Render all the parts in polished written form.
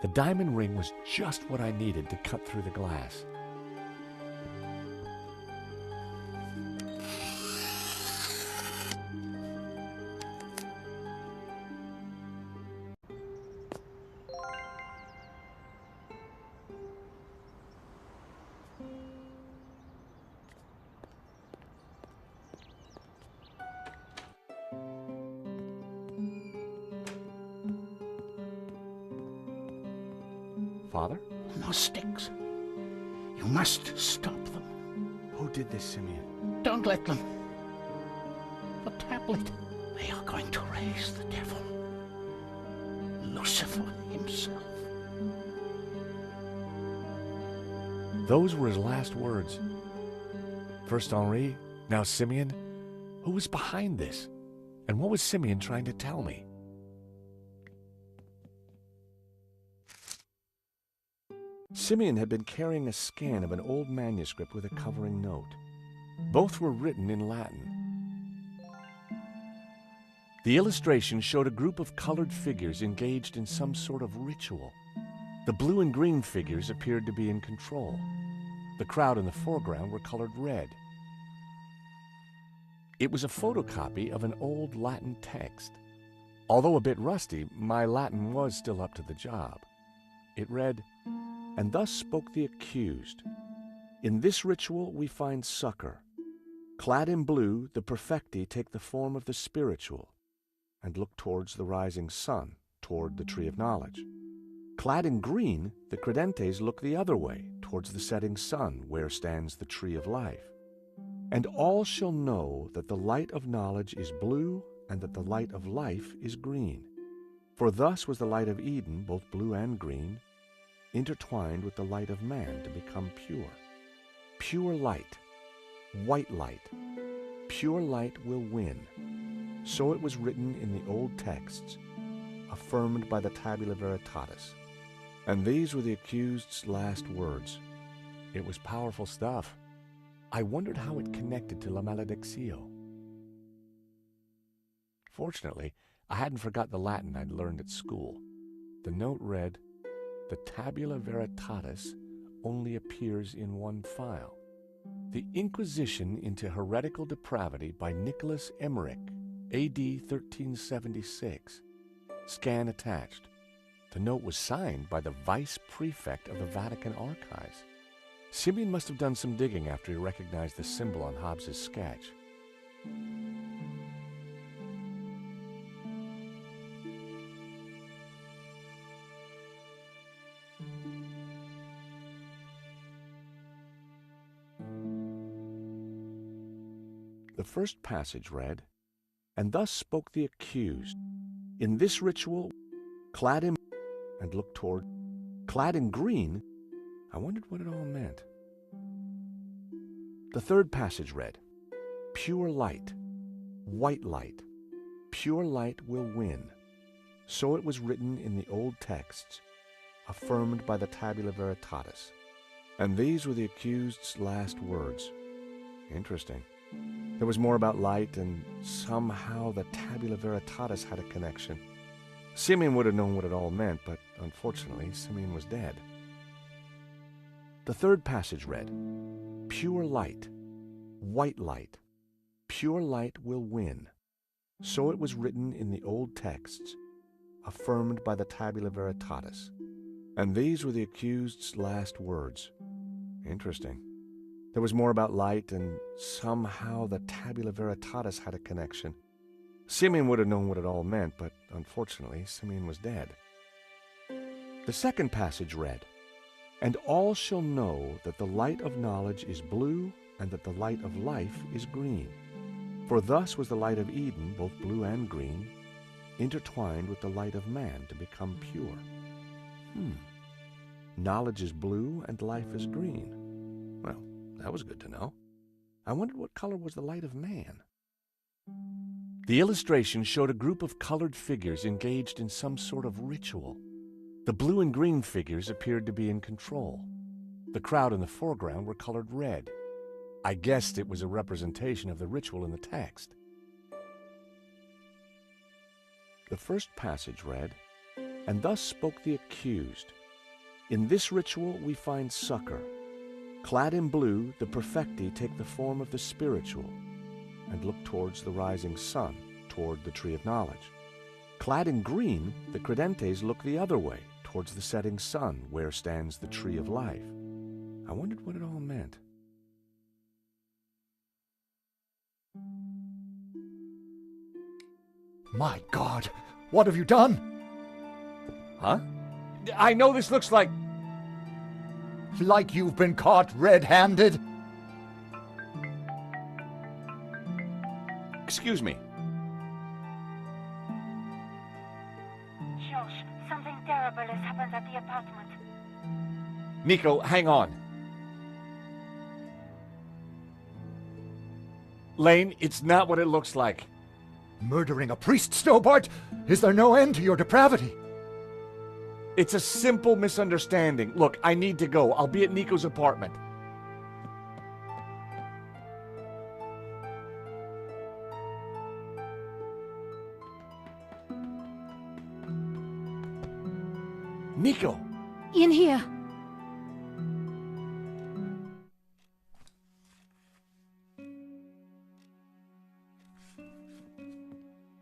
The diamond ring was just what I needed to cut through the glass. Father? No sticks. You must stop them. Who did this, Simeon? Don't let them. The tablet. They are going to raise the devil. Lucifer himself. Those were his last words. First Henri, now Simeon. Who was behind this? And what was Simeon trying to tell me? Simeon had been carrying a scan of an old manuscript with a covering note. Both were written in Latin. The illustration showed a group of colored figures engaged in some sort of ritual. The blue and green figures appeared to be in control. The crowd in the foreground were colored red. It was a photocopy of an old Latin text. Although a bit rusty, my Latin was still up to the job. It read, "And thus spoke the accused. In this ritual we find succor. Clad in blue, the perfecti take the form of the spiritual and look towards the rising sun, toward the tree of knowledge. Clad in green, the credentes look the other way, towards the setting sun, where stands the tree of life. And all shall know that the light of knowledge is blue, and that the light of life is green. For thus was the light of Eden, both blue and green, intertwined with the light of man to become pure. Pure light, white light, pure light will win. So it was written in the old texts, affirmed by the tabula veritatis. And these were the accused's last words." It was powerful stuff. I wondered how it connected to La Maledictio. Fortunately, I hadn't forgot the Latin I'd learned at school. The note read, "The tabula veritatis only appears in one file. The Inquisition into Heretical Depravity by Nicholas Emmerich, A.D. 1376. Scan attached." The note was signed by the Vice Prefect of the Vatican Archives. Simeon must have done some digging after he recognized the symbol on Hobbes's sketch. The first passage read, "And thus spoke the accused. In this ritual, clad in and looked toward, clad in green." I wondered what it all meant. The third passage read, "Pure light, white light, pure light will win. So it was written in the old texts, affirmed by the tabula veritatis." And these were the accused's last words. Interesting. There was more about light, and somehow the tabula veritatis had a connection. Simeon would have known what it all meant, but unfortunately, Simeon was dead. The third passage read, "Pure light, white light, pure light will win. So it was written in the old texts, affirmed by the tabula veritatis." And these were the accused's last words. Interesting. There was more about light, and somehow the tabula veritatis had a connection. Simeon would have known what it all meant, but unfortunately, Simeon was dead. The second passage read, "And all shall know that the light of knowledge is blue, and that the light of life is green. For thus was the light of Eden, both blue and green, intertwined with the light of man to become pure." Knowledge is blue and life is green. Well, that was good to know. I wondered what color was the light of man. The illustration showed a group of colored figures engaged in some sort of ritual. The blue and green figures appeared to be in control. The crowd in the foreground were colored red. I guessed it was a representation of the ritual in the text. The first passage read, And thus spoke the accused. In this ritual we find succor. Clad in blue, the perfecti take the form of the spiritual and look towards the rising sun, toward the tree of knowledge. Clad in green, the credentes look the other way, towards the setting sun, where stands the tree of life. I wondered what it all meant. My God, what have you done? Huh? I know this looks like... Like you've been caught red-handed? Excuse me. Josh, something terrible has happened at the apartment. Nico, hang on. Lane, it's not what it looks like. Murdering a priest, Stobart? Is there no end to your depravity? It's a simple misunderstanding. Look, I need to go. I'll be at Nico's apartment. Nico! In here.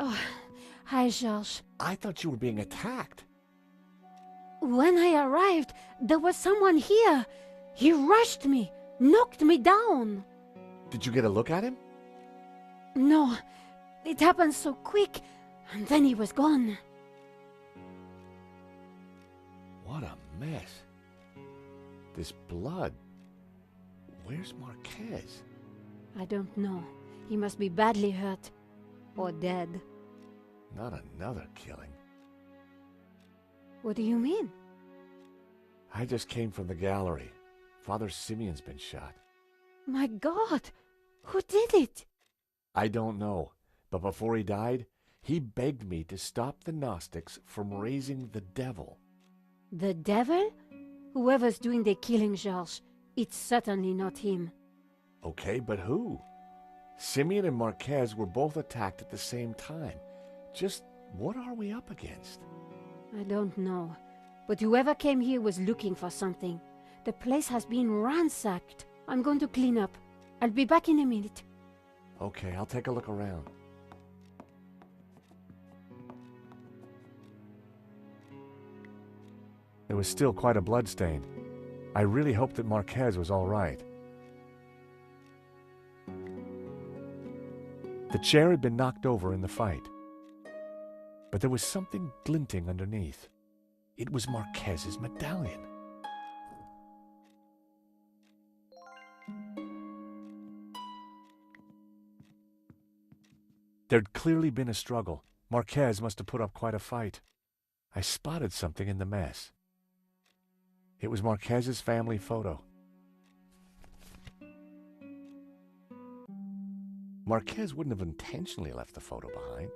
Oh, hi, George. I thought you were being attacked. When I arrived, there was someone here. He rushed me, knocked me down. Did you get a look at him? No, it happened so quick, and then he was gone. What a mess. This blood. Where's Marquez? I don't know. He must be badly hurt. Or dead. Not another killing. What do you mean? I just came from the gallery. Father Simeon's been shot. My God! Who did it? I don't know, but before he died, he begged me to stop the Gnostics from raising the devil. The devil? Whoever's doing the killing, Georges, it's certainly not him. Okay, but who? Simeon and Marquez were both attacked at the same time. Just what are we up against? I don't know. But whoever came here was looking for something. The place has been ransacked. I'm going to clean up. I'll be back in a minute. Okay, I'll take a look around. There was still quite a bloodstain. I really hoped that Marquez was all right. The chair had been knocked over in the fight. But there was something glinting underneath. It was Marquez's medallion. There'd clearly been a struggle. Marquez must have put up quite a fight. I spotted something in the mess. It was Marquez's family photo. Marquez wouldn't have intentionally left the photo behind.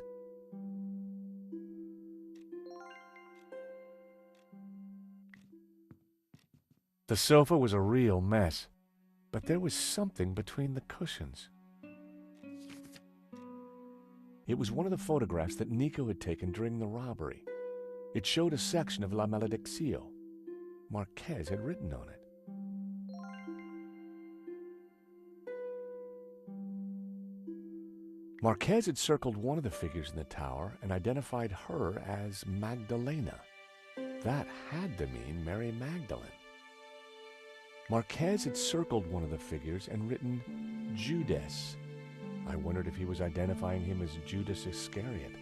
The sofa was a real mess, but there was something between the cushions. It was one of the photographs that Nico had taken during the robbery. It showed a section of La Malediccio. Marquez had written on it. Marquez had circled one of the figures in the tower and identified her as Magdalena. That had to mean Mary Magdalene. Marquez had circled one of the figures and written Judas. I wondered if he was identifying him as Judas Iscariot.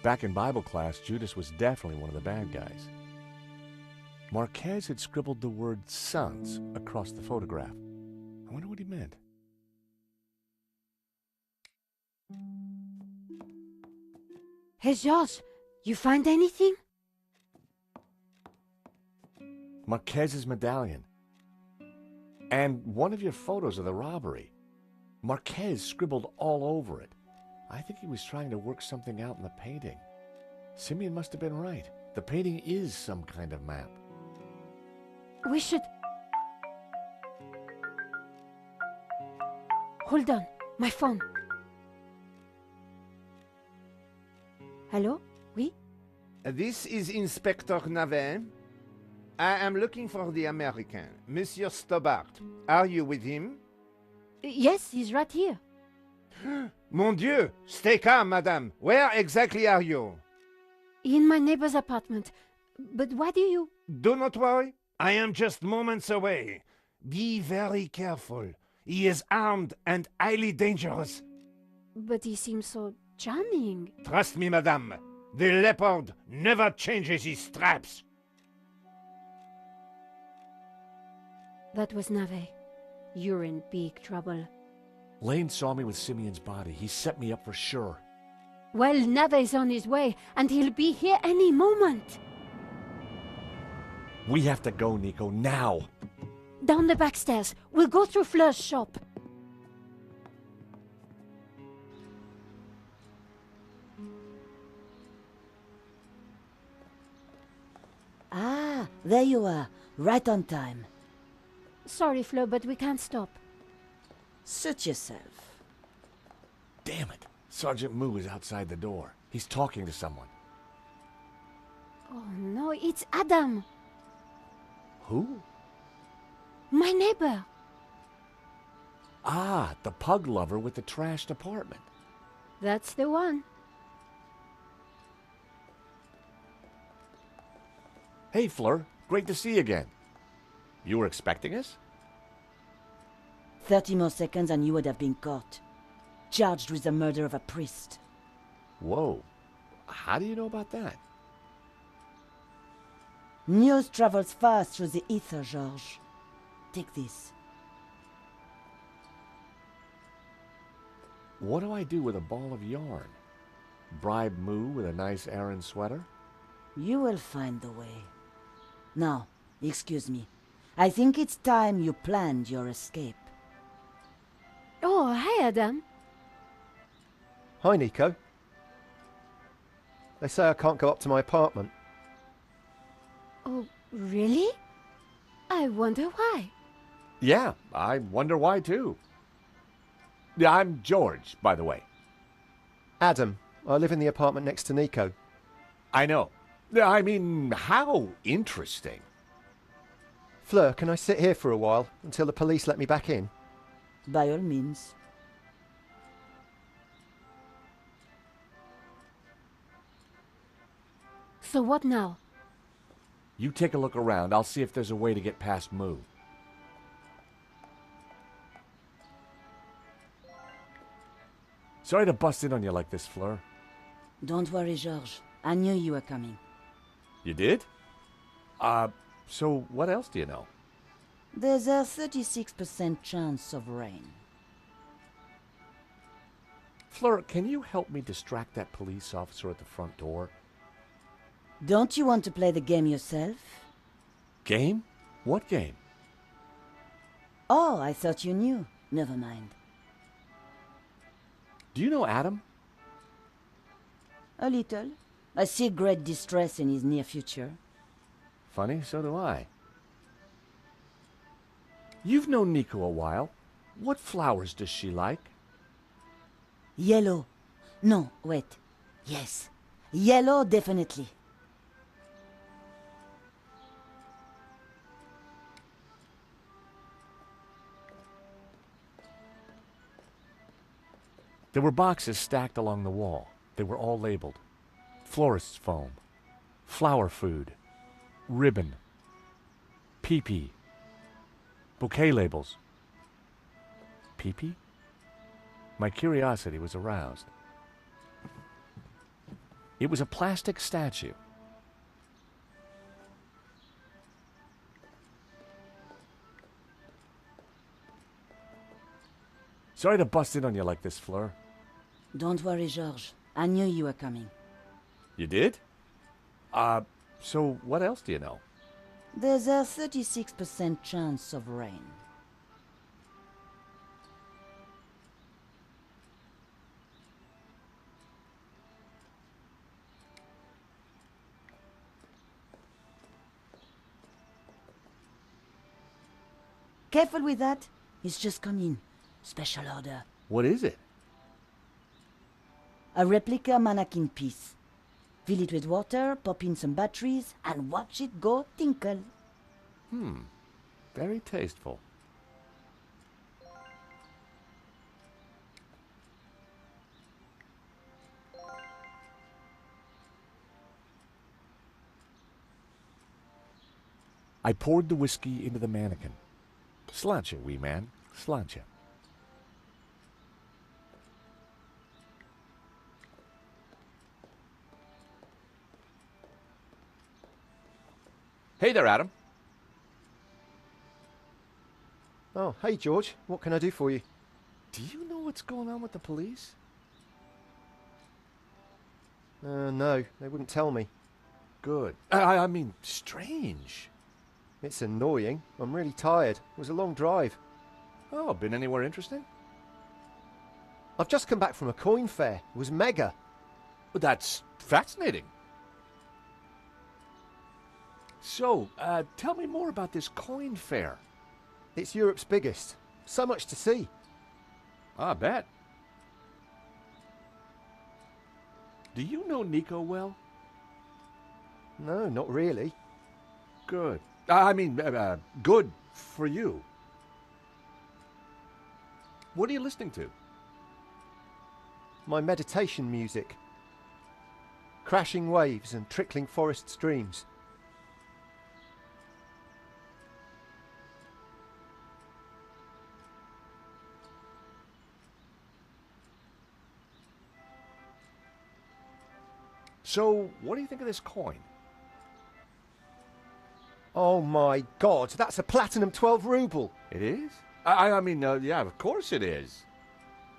Back in Bible class, Judas was definitely one of the bad guys. Marquez had scribbled the word sons across the photograph. I wonder what he meant. Hey, Georges, you find anything? Marquez's medallion. And one of your photos of the robbery. Marquez scribbled all over it. I think he was trying to work something out in the painting. Simeon must have been right. The painting is some kind of map. We should... Hold on, my phone. Hello? Oui? This is Inspector Navet. I am looking for the American, Monsieur Stobart. Are you with him? Yes, he's right here. Mon Dieu! Stay calm, madame. Where exactly are you? In my neighbor's apartment. But why do you... Do not worry. I am just moments away. Be very careful. He is armed and highly dangerous. But he seems so charming. Trust me, madame. The leopard never changes his straps. That was Navet. You're in big trouble. Lane saw me with Simeon's body. He set me up for sure. Well, Navet's on his way, and he'll be here any moment. We have to go, Nico, now. Down the back stairs. We'll go through Fleur's shop. Ah, there you are. Right on time. Sorry, Fleur, but we can't stop. Suit yourself. Damn it. Sergeant Moo is outside the door. He's talking to someone. Oh no, it's Adam. Who? My neighbor. Ah, the pug lover with the trashed apartment. That's the one. Hey, Fleur. Great to see you again. You were expecting us? 30 more seconds and you would have been caught. Charged with the murder of a priest. Whoa. How do you know about that? News travels fast through the ether, Georges. Take this. What do I do with a ball of yarn? Bribe Moo with a nice Aran sweater? You will find the way. Now, excuse me. I think it's time you planned your escape. Oh, hi, Adam. Hi, Nico. They say I can't go up to my apartment. Oh, really? I wonder why. Yeah, I wonder why too. Yeah, I'm George, by the way. Adam, I live in the apartment next to Nico. I know. I mean, how interesting. Fleur, can I sit here for a while until the police let me back in? By all means. So what now? You take a look around. I'll see if there's a way to get past Moo. Sorry to bust in on you like this, Fleur. Don't worry, Georges. I knew you were coming. You did? So what else do you know? There's a 36% chance of rain. Fleur, can you help me distract that police officer at the front door? Don't you want to play the game yourself? Game? What game? Oh, I thought you knew. Never mind. Do you know Adam? A little. I see great distress in his near future. Funny, so do I. You've known Nico a while. What flowers does she like? Yellow. No, wait. Yes. Yellow, definitely. There were boxes stacked along the wall. They were all labeled. Florist's foam, flower food, ribbon, pee-pee, bouquet labels. Pee-pee? My curiosity was aroused. It was a plastic statue. Sorry to bust in on you like this, Fleur. Don't worry, Georges. I knew you were coming. You did? So what else do you know? There's a 36% chance of rain. Careful with that. He's just come in. Special order. What is it? A replica mannequin piece. Fill it with water, pop in some batteries, and watch it go tinkle. Very tasteful. I poured the whiskey into the mannequin. Sláinte, wee man, sláinte. Hey there, Adam. Oh, hey George, what can I do for you? Do you know what's going on with the police? No, they wouldn't tell me. Good. I mean, strange. It's annoying. I'm really tired. It was a long drive. Oh, been anywhere interesting? I've just come back from a coin fair. It was mega. Well, that's fascinating. So, tell me more about this coin fair. It's Europe's biggest. So much to see. I bet. Do you know Nico well? No, not really. Good. I mean, good for you. What are you listening to? My meditation music. Crashing waves and trickling forest streams. So, what do you think of this coin? Oh my god, that's a platinum 12 ruble. It is? I mean, yeah, of course it is.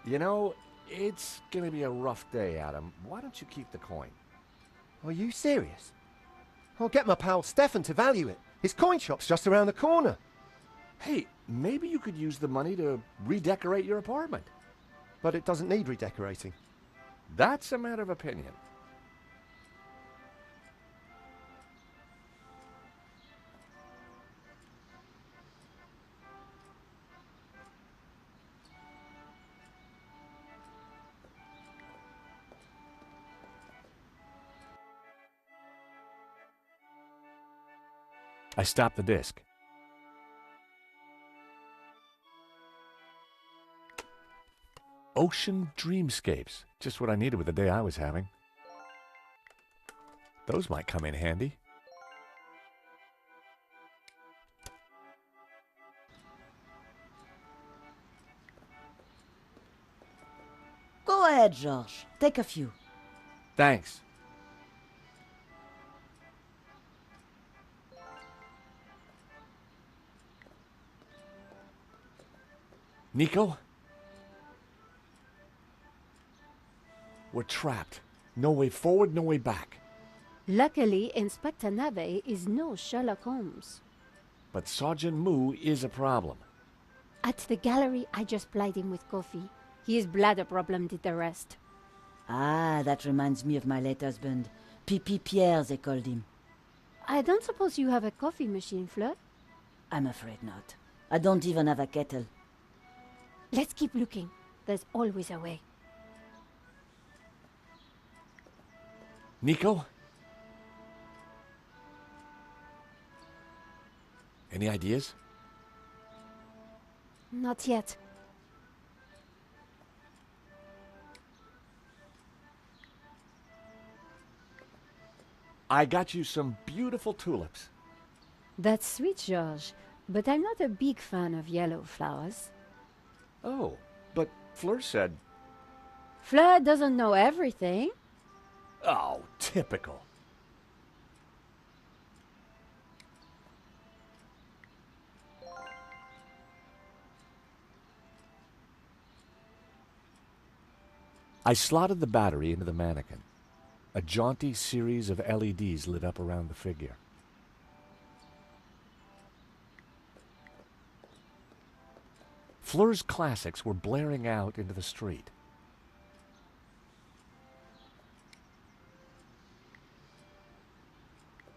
You know, it's gonna be a rough day, Adam. Why don't you keep the coin? Are you serious? I'll get my pal Stefan to value it. His coin shop's just around the corner. Hey, maybe you could use the money to redecorate your apartment. But it doesn't need redecorating. That's a matter of opinion. I stopped the disc. Ocean Dreamscapes. Just what I needed with the day I was having. Those might come in handy. Go ahead, George. Take a few. Thanks. Nico? We're trapped. No way forward, no way back. Luckily, Inspector Nave is no Sherlock Holmes. But Sergeant Moo is a problem. At the gallery, I just plied him with coffee. His bladder problem did the rest. Ah, that reminds me of my late husband. Pipi Pierre, they called him. I don't suppose you have a coffee machine, Fleur? I'm afraid not. I don't even have a kettle. Let's keep looking. There's always a way. Nico? Any ideas? Not yet. I got you some beautiful tulips. That's sweet, George. But I'm not a big fan of yellow flowers. Oh, but Fleur said... Fleur doesn't know everything. Oh, typical. I slotted the battery into the mannequin. A jaunty series of LEDs lit up around the figure. Fleur's classics were blaring out into the street.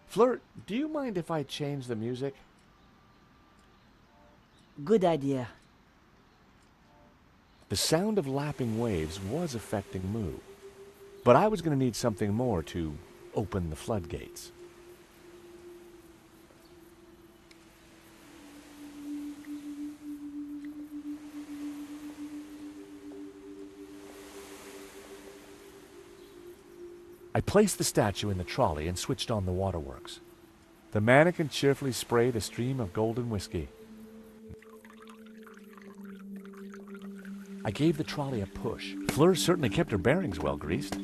Fleur, do you mind if I change the music? Good idea. The sound of lapping waves was affecting Moo. But I was going to need something more to open the floodgates. I placed the statue in the trolley and switched on the waterworks. The mannequin cheerfully sprayed a stream of golden whiskey. I gave the trolley a push. Fleur certainly kept her bearings well greased.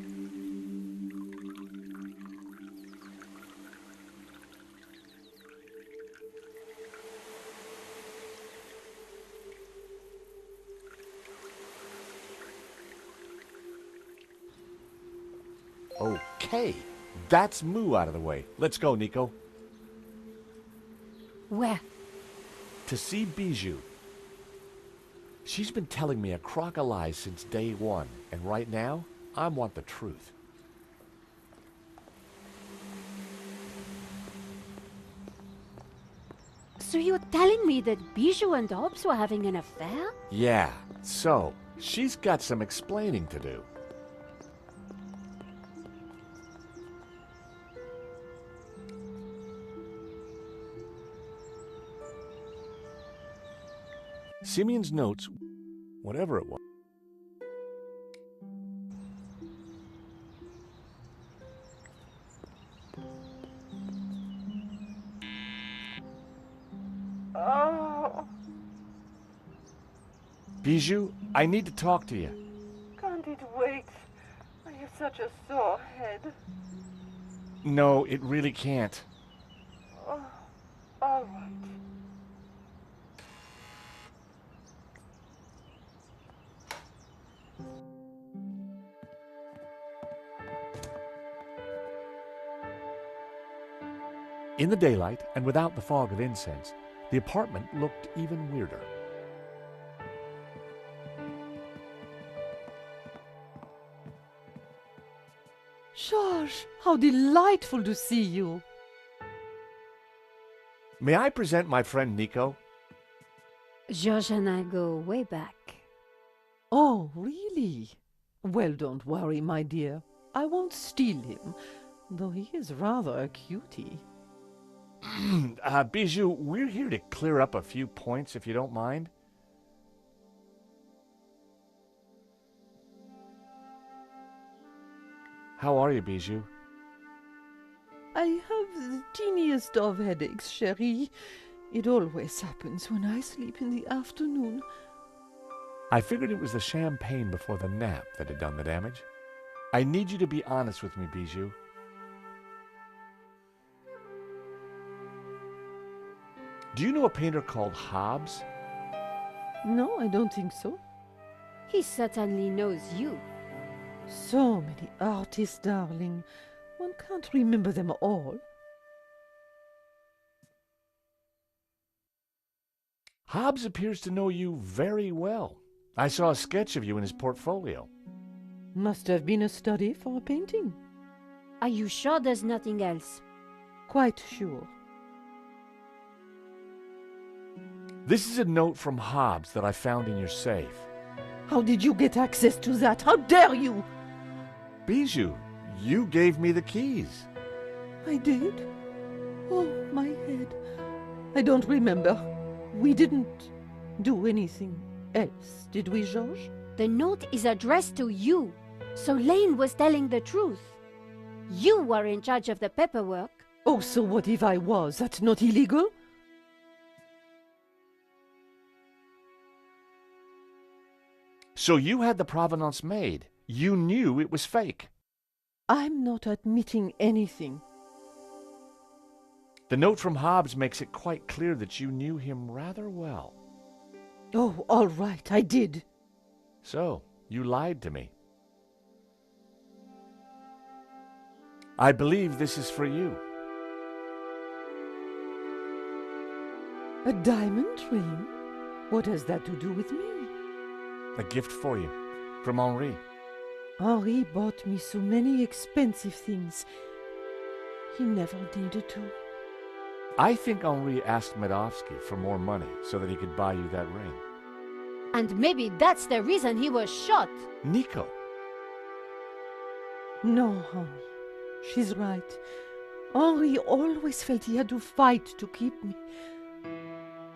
Okay, that's Moo out of the way. Let's go, Nico. Where? To see Bijou. She's been telling me a crock of lies since day one, and right now, I want the truth. So you're telling me that Bijou and Hobbs were having an affair? Yeah, so, she's got some explaining to do. Simeon's notes, whatever it was. Oh, Bijou, I need to talk to you. can't it wait? I have such a sore head. No, it really can't. Oh, all right. In the daylight, and without the fog of incense, the apartment looked even weirder. George, how delightful to see you. May I present my friend Nico? George and I go way back. Oh, really? Well, don't worry, my dear. I won't steal him, though he is rather a cutie. Bijou, we're here to clear up a few points, if you don't mind. How are you, Bijou? I have the teeniest of headaches, chérie. It always happens when I sleep in the afternoon. I figured it was the champagne before the nap that had done the damage. I need you to be honest with me, Bijou. Do you know a painter called Hobbs? No, I don't think so. He certainly knows you. So many artists, darling. One can't remember them all. Hobbs appears to know you very well. I saw a sketch of you in his portfolio. Must have been a study for a painting. Are you sure there's nothing else? Quite sure. This is a note from Hobbs that I found in your safe. How did you get access to that? How dare you? Bijou, you gave me the keys. I did? Oh, my head. I don't remember. We didn't do anything else, did we, Georges? The note is addressed to you, so Lane was telling the truth. You were in charge of the paperwork. Oh, so what if I was? That's not illegal? So you had the provenance made. You knew it was fake. I'm not admitting anything. The note from Hobbs makes it quite clear that you knew him rather well. Oh, all right, I did. So, you lied to me. I believe this is for you. A diamond ring? What has that to do with me? A gift for you, from Henri. Henri bought me so many expensive things. He never needed to. I think Henri asked Medovsky for more money so that he could buy you that ring. And maybe that's the reason he was shot. Nico. No, honey. She's right. Henri always felt he had to fight to keep me.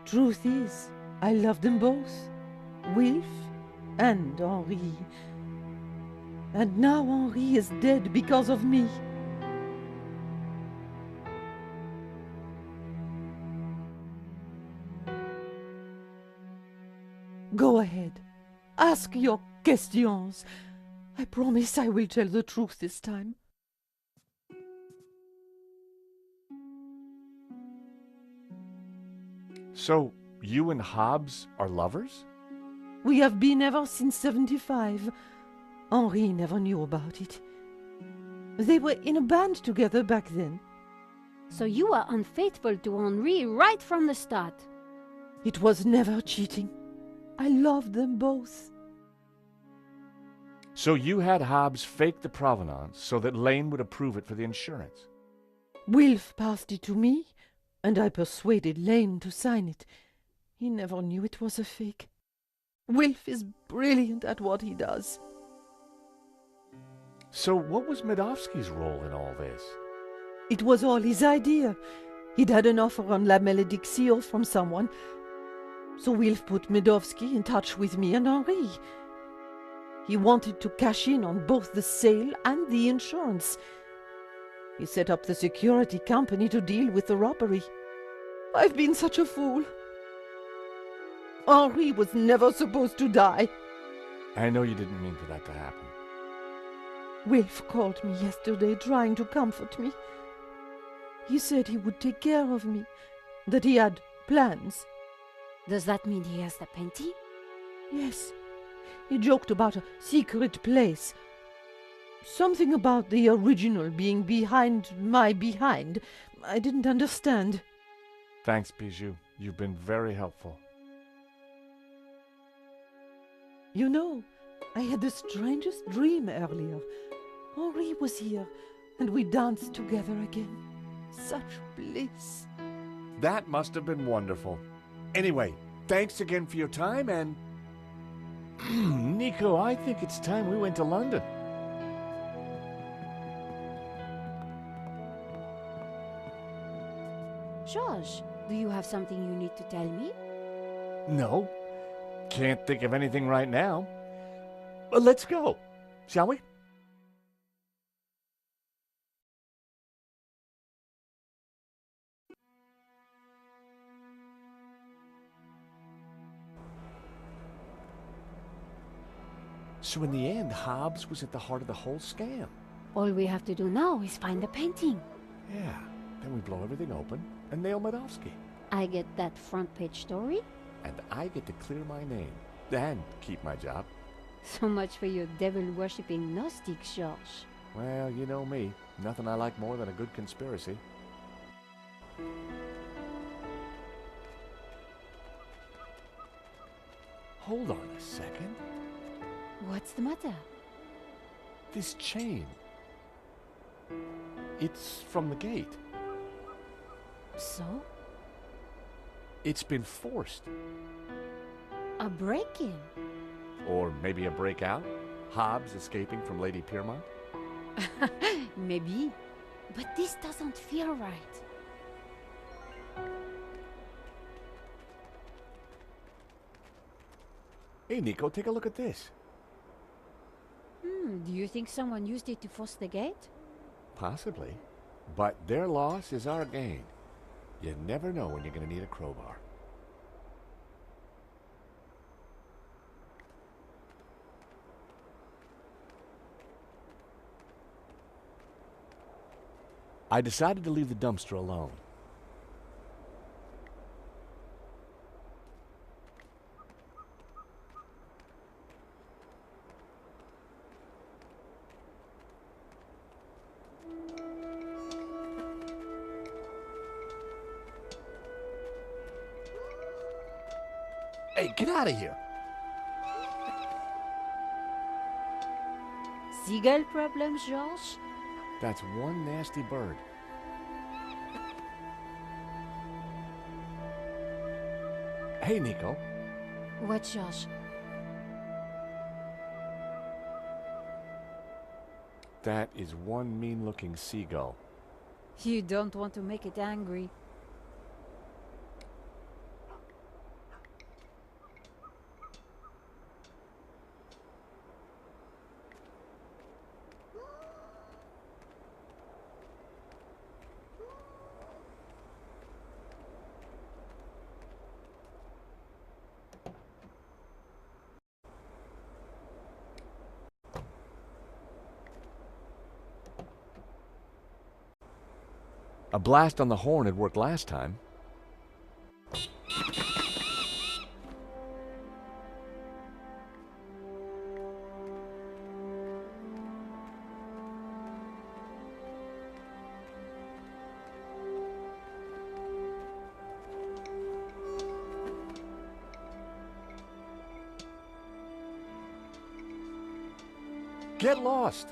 Truth is, I love them both, Wilf and Henri. And now Henri is dead because of me. Go ahead. Ask your questions. I promise I will tell the truth this time. So, you and Hobbs are lovers? We have been ever since 75. Henri never knew about it. They were in a band together back then. So you were unfaithful to Henri right from the start. It was never cheating. I loved them both. So you had Hobbs fake the provenance so that Lane would approve it for the insurance? Wilf passed it to me, and I persuaded Lane to sign it. He never knew it was a fake. Wilf is brilliant at what he does. So what was Medovsky's role in all this? It was all his idea. He'd had an offer on La Malédiction from someone. So Wilf put Medovsky in touch with me and Henri. He wanted to cash in on both the sale and the insurance. He set up the security company to deal with the robbery. I've been such a fool. Henri was never supposed to die. I know you didn't mean for that to happen. Wilf called me yesterday trying to comfort me. He said he would take care of me, that he had plans. Does that mean he has the painting? Yes. He joked about a secret place. Something about the original being behind my behind. I didn't understand. Thanks, Bijou. You've been very helpful. You know, I had the strangest dream earlier. Henri was here, and we danced together again. Such bliss. That must have been wonderful. Anyway, thanks again for your time, and... Nico, I think it's time we went to London. George, do you have something you need to tell me? No. Can't think of anything right now. But let's go, shall we? So in the end, Hobbs was at the heart of the whole scam. All we have to do now is find the painting. Yeah, then we blow everything open and nail Medovsky. I get that front page story. And I get to clear my name and keep my job. So much for your devil-worshipping Gnostics, George. Well, you know me. Nothing I like more than a good conspiracy. Hold on a second. What's the matter? This chain. It's from the gate. So? It's been forced. A break-in? Or maybe a breakout? Hobbs escaping from Lady Piermont? Maybe. But this doesn't feel right. Hey, Nico, take a look at this. Do you think someone used it to force the gate? Possibly. But their loss is our gain. You never know when you're going to need a crowbar. I decided to leave the dumpster alone. Hey, get out of here! Seagull problems, George? That's one nasty bird. Hey, Nico. What, George? That is one mean-looking seagull. You don't want to make it angry. A blast on the horn had worked last time. Get lost!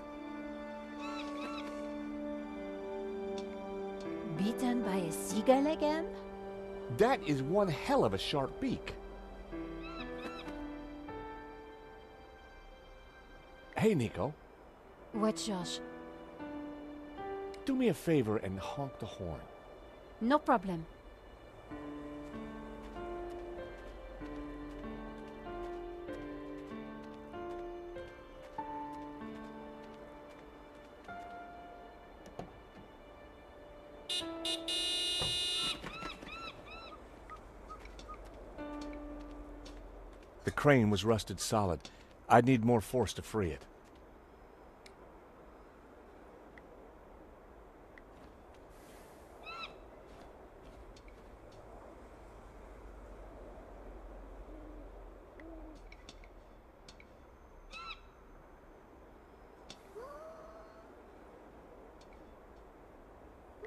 Beaten by a seagull again? That is one hell of a sharp beak. Hey, Nico. What, Josh? Do me a favor and honk the horn. No problem. The crane was rusted solid. I'd need more force to free it.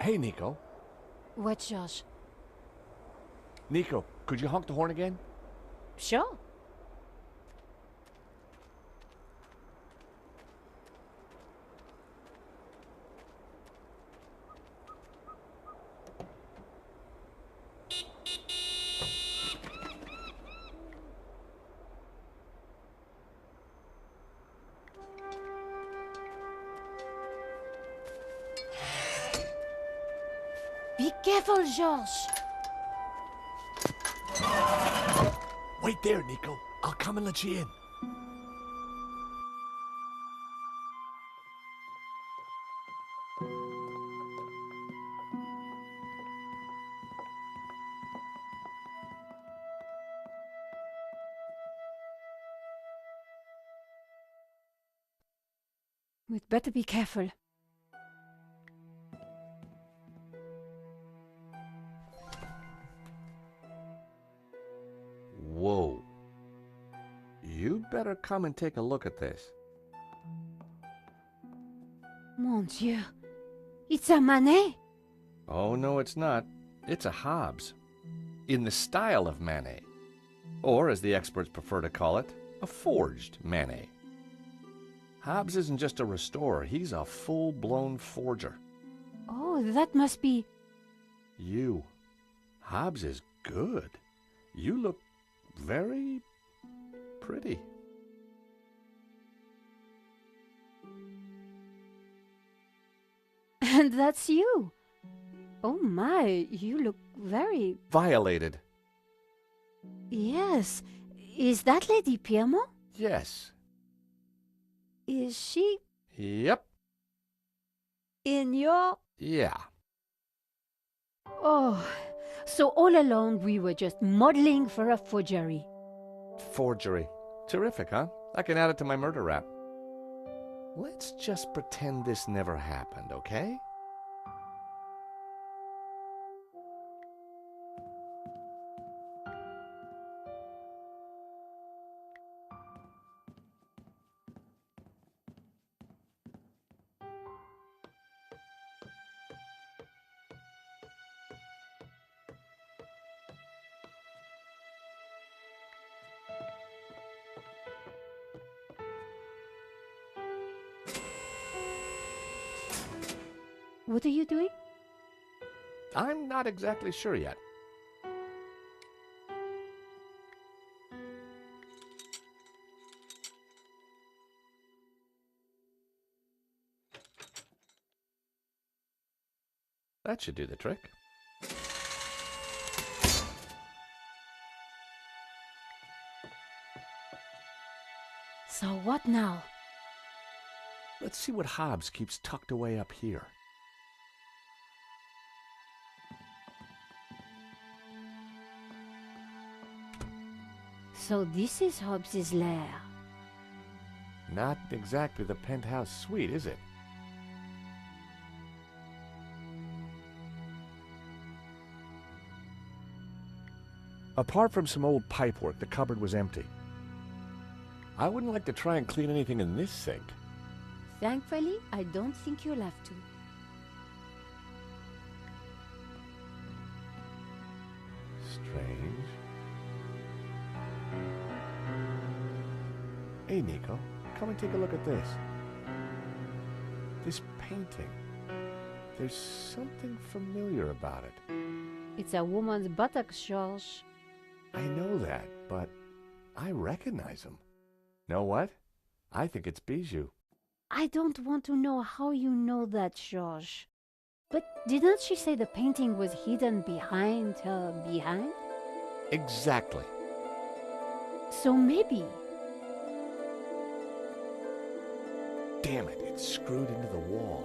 Hey, Nico. What, Josh? Nico, could you honk the horn again? Sure. Be careful, Josh. Wait there, Nico. I'll come and let you in. We'd better be careful. Whoa. You better come and take a look at this. Mon Dieu. It's a Manet. Oh, no, it's not. It's a Hobbes. In the style of Manet. Or, as the experts prefer to call it, a forged Manet. Hobbes isn't just a restorer, he's a full-blown forger. Oh, that must be... You. Hobbes is good. You look very pretty. And that's you. Oh my, you look very... Violated. Yes. Is that Lady Piermont? Yes. Is she Yep. in your... Yeah. Oh, so all along we were just modeling for a forgery. Forgery. Terrific, huh? I can add it to my murder rap. Let's just pretend this never happened, okay? What are you doing? I'm not exactly sure yet. That should do the trick. So what now? Let's see what Hobbs keeps tucked away up here. So this is Hobbs's lair. Not exactly the penthouse suite, is it? Apart from some old pipework, the cupboard was empty. I wouldn't like to try and clean anything in this sink. Thankfully, I don't think you'll have to. Strange. Hey, Nico, come and take a look at this. This painting. There's something familiar about it. It's a woman's buttocks, George. I know that, but I recognize him. Know what? I think it's Bijou. I don't want to know how you know that, George. But didn't she say the painting was hidden behind her behind? Exactly. So maybe. Damn it, it's screwed into the wall.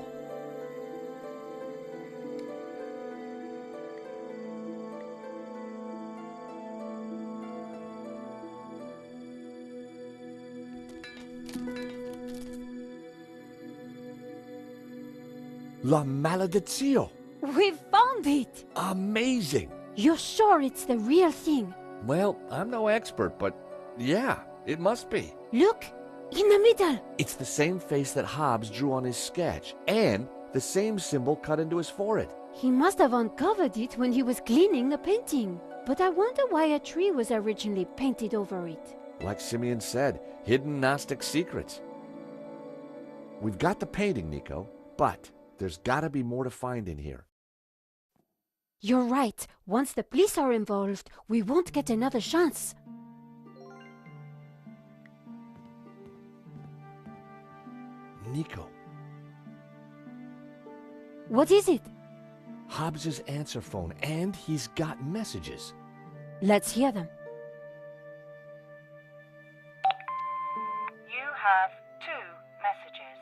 La Maledizione! We found it! Amazing! You're sure it's the real thing? Well, I'm no expert, but yeah, it must be. Look! In the middle! It's the same face that Hobbs drew on his sketch, and the same symbol cut into his forehead. He must have uncovered it when he was cleaning the painting. But I wonder why a tree was originally painted over it. Like Simeon said, hidden Gnostic secrets. We've got the painting, Nico, but there's gotta be more to find in here. You're right. Once the police are involved, we won't get another chance. Nico. What is it? Hobbs's answer phone, and he's got messages. Let's hear them. You have 2 messages.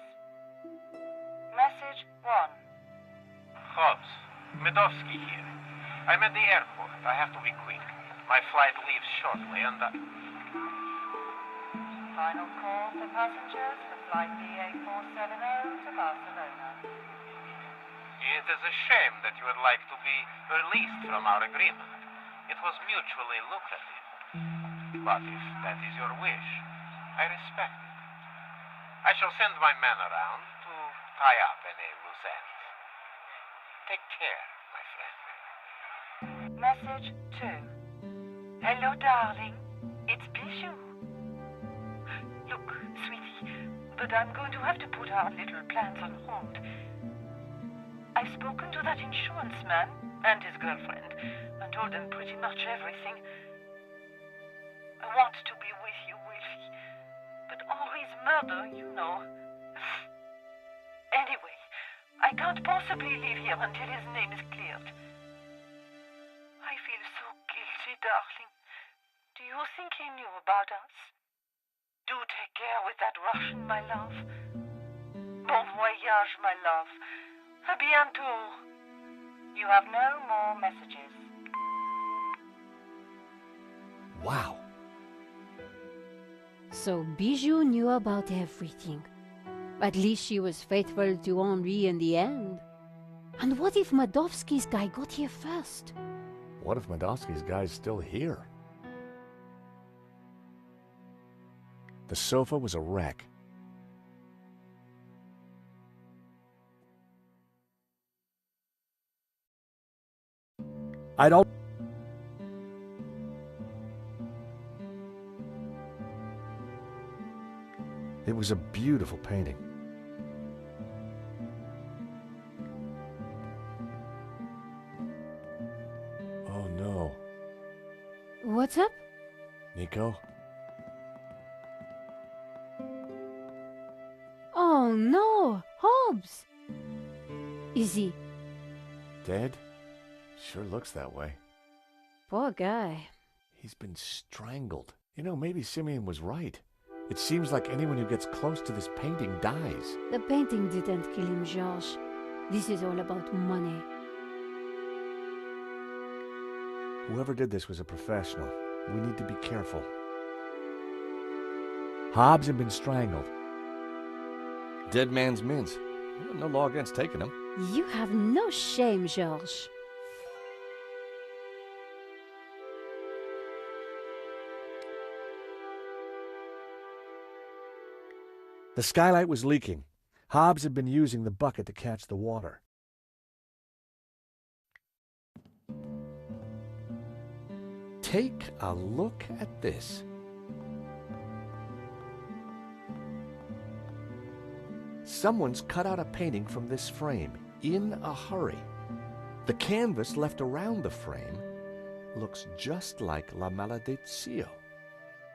Message 1. Hobbs, Medovsky here. I'm at the airport. I have to be quick. My flight leaves shortly, and Final call for passengers for flight BA470 to Barcelona. it is a shame that you would like to be released from our agreement. It was mutually lucrative. But if that is your wish, I respect it. I shall send my men around to tie up any loose ends. Take care, my friend. Message 2. Hello, darling. It's Bijou. Look, sweetie, but I'm going to have to put our little plans on hold. I've spoken to that insurance man and his girlfriend and told them pretty much everything. I want to be with you, Wilfie, but Henri's murder, you know. Anyway, I can't possibly leave here until his name is cleared. I feel so guilty, darling. Do you think he knew about us? Do take care with that Russian, my love. Bon voyage, my love. À bientôt. You have no more messages. Wow. So Bijou knew about everything. At least she was faithful to Henri in the end. And what if Medovsky's guy got here first? What if Medovsky's guy's still here? The sofa was a wreck. I'd all... It was a beautiful painting. Oh no. What's up? Nico? Oh no, Hobbs! Is he... Dead? Sure looks that way. Poor guy. He's been strangled. You know, maybe Simeon was right. It seems like anyone who gets close to this painting dies. The painting didn't kill him, Georges. This is all about money. Whoever did this was a professional. We need to be careful. Hobbs had been strangled. Dead man's mince. No law against taking him. You have no shame, Georges. The skylight was leaking. Hobbs had been using the bucket to catch the water. Take a look at this. Someone's cut out a painting from this frame in a hurry. The canvas left around the frame looks just like La Maledizio.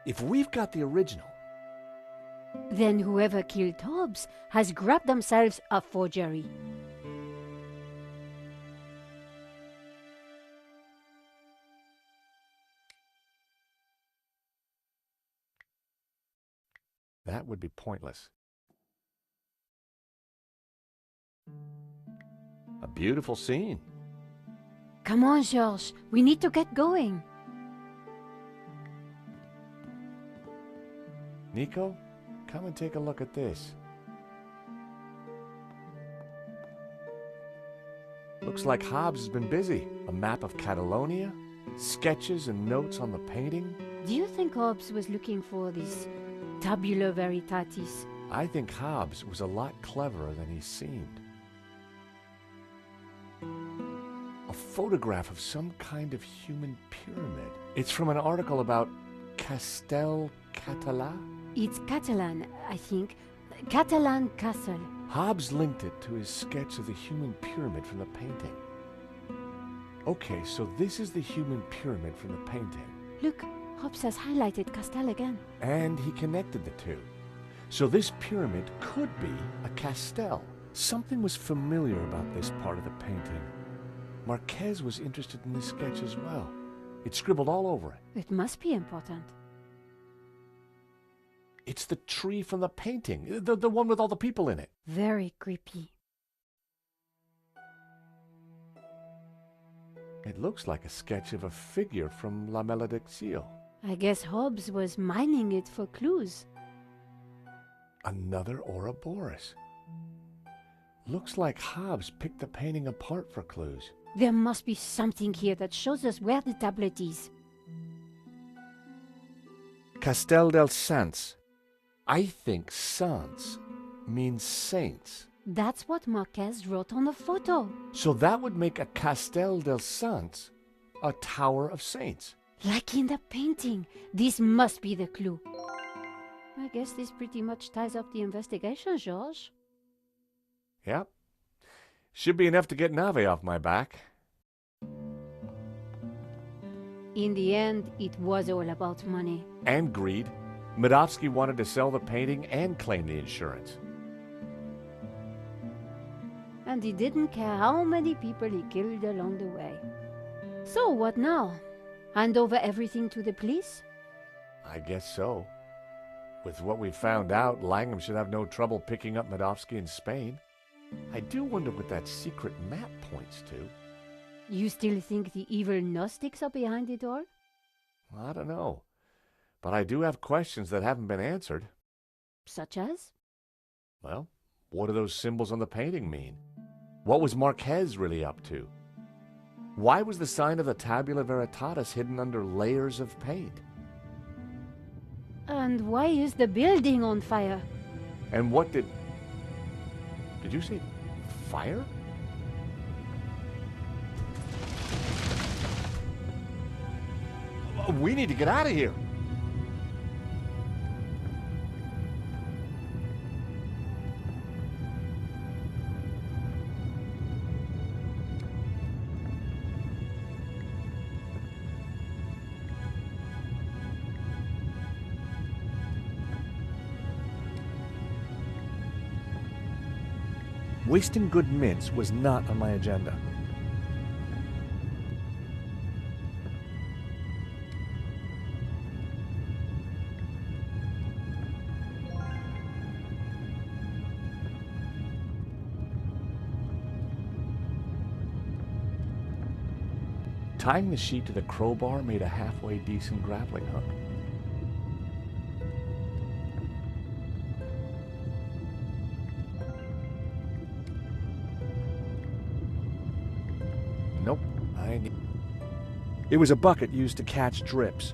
If we've got the original, then whoever killed Hobbs has grabbed themselves a forgery. that would be pointless. A beautiful scene. Come on, Georges. We need to get going. Nico, come and take a look at this. Looks like Hobbs has been busy. A map of Catalonia, sketches and notes on the painting. Do you think Hobbs was looking for this tabula veritatis? I think Hobbs was a lot cleverer than he seemed. A photograph of some kind of human pyramid. It's from an article about Castel Català. It's Catalan, I think. Catalan Castle. Hobbs linked it to his sketch of the human pyramid from the painting. Okay, so this is the human pyramid from the painting. Look, Hobbs has highlighted Castel again. And he connected the two. So this pyramid could be a castel. Something was familiar about this part of the painting. Marquez was interested in this sketch as well. It's scribbled all over it. It must be important. It's the tree from the painting, the one with all the people in it. Very creepy. It looks like a sketch of a figure from La Malediccio. I guess Hobbs was mining it for clues. Another Ouroboros. Looks like Hobbs picked the painting apart for clues. There must be something here that shows us where the tablet is. Castel del Sants. I think Sants means saints. That's what Marquez wrote on the photo. So that would make a Castel del Sants a tower of saints. Like in the painting. This must be the clue. I guess this pretty much ties up the investigation, Georges. Yep. Should be enough to get Nave off my back. In the end, it was all about money. And greed. Medovsky wanted to sell the painting and claim the insurance. And he didn't care how many people he killed along the way. So what now? Hand over everything to the police? I guess so. With what we found out, Langham should have no trouble picking up Medovsky in Spain. I do wonder what that secret map points to. You still think the evil Gnostics are behind it all? I don't know. But I do have questions that haven't been answered. Such as? Well, what do those symbols on the painting mean? What was Marquez really up to? Why was the sign of the Tabula Veritatis hidden under layers of paint? And why is the building on fire? And what did you say fire? We need to get out of here. Wasting good mints was not on my agenda. Tying the sheet to the crowbar made a halfway decent grappling hook. Nope, It was a bucket used to catch drips.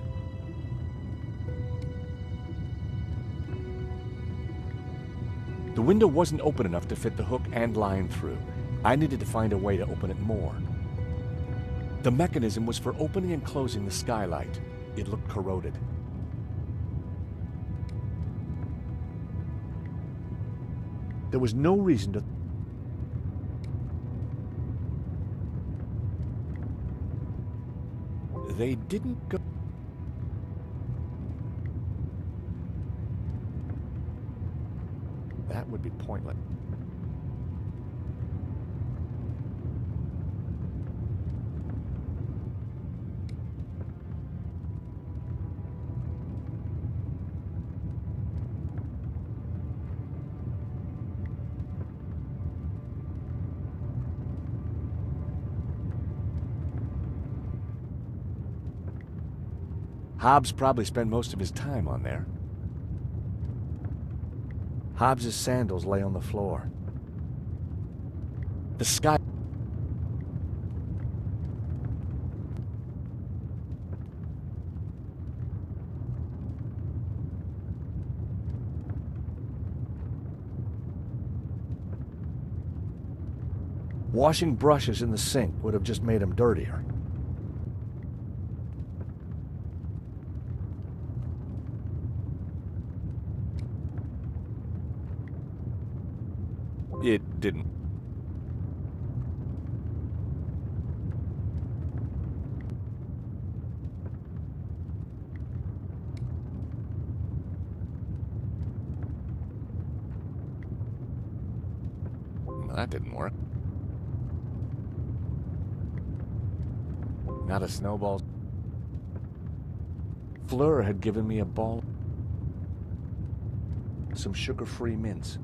The window wasn't open enough to fit the hook and line through. I needed to find a way to open it more. The mechanism was for opening and closing the skylight. It looked corroded. There was no reason to... They didn't go... That would be pointless. Hobbs probably spent most of his time on there. Hobbs's sandals lay on the floor. The sky... Washing brushes in the sink would have just made them dirtier. It didn't. Well, that didn't work. Not a snowball. Fleur had given me a ball. Some sugar-free mints.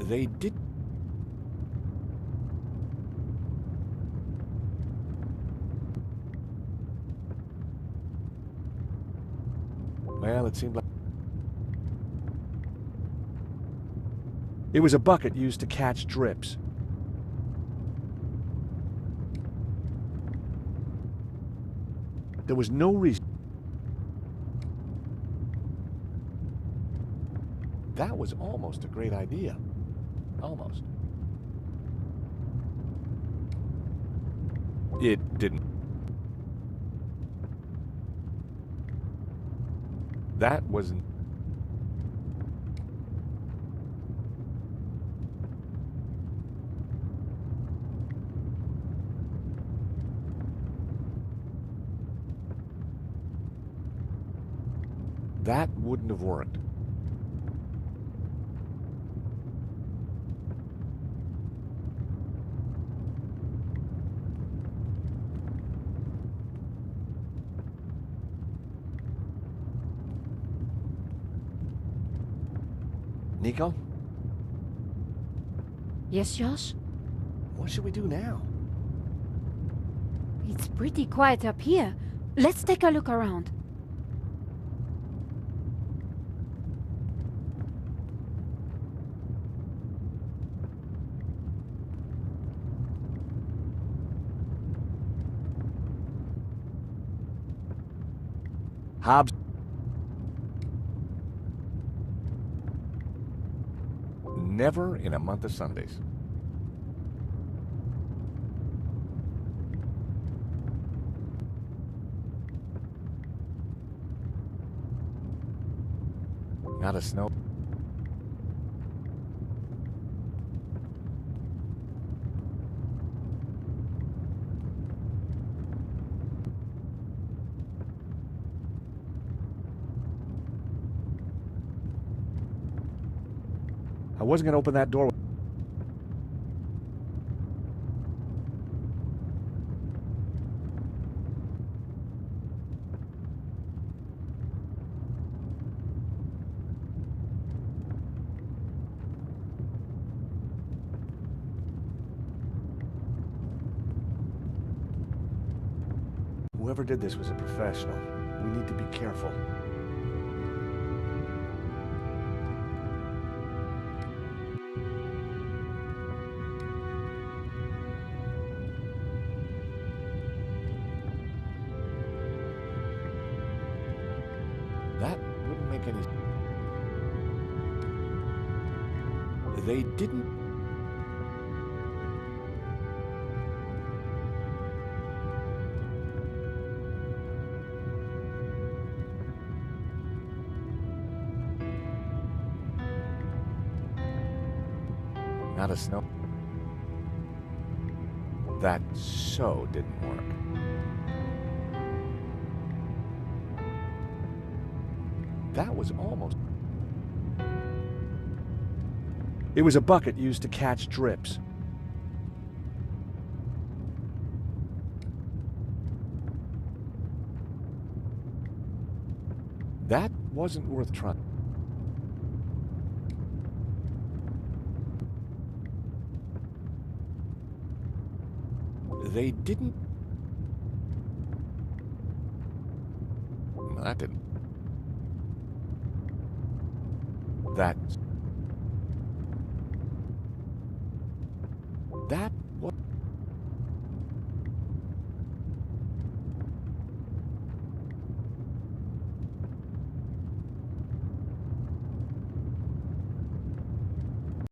They did. Well, it seemed like it was a bucket used to catch drips. There was no reason. That was almost a great idea. Almost. It didn't. That wasn't. That wouldn't have worked. Nico? Yes, Josh? What should we do now? It's pretty quiet up here. Let's take a look around. Hobbs. Never in a month of Sundays. Not a snow. I wasn't going to open that door. Whoever did this was a professional. We need to be careful. That wouldn't make any sense. They didn't... Not a snow... That so didn't work. That was almost... It was a bucket used to catch drips. That wasn't worth trying. They didn't... No, that didn't... That... That... What...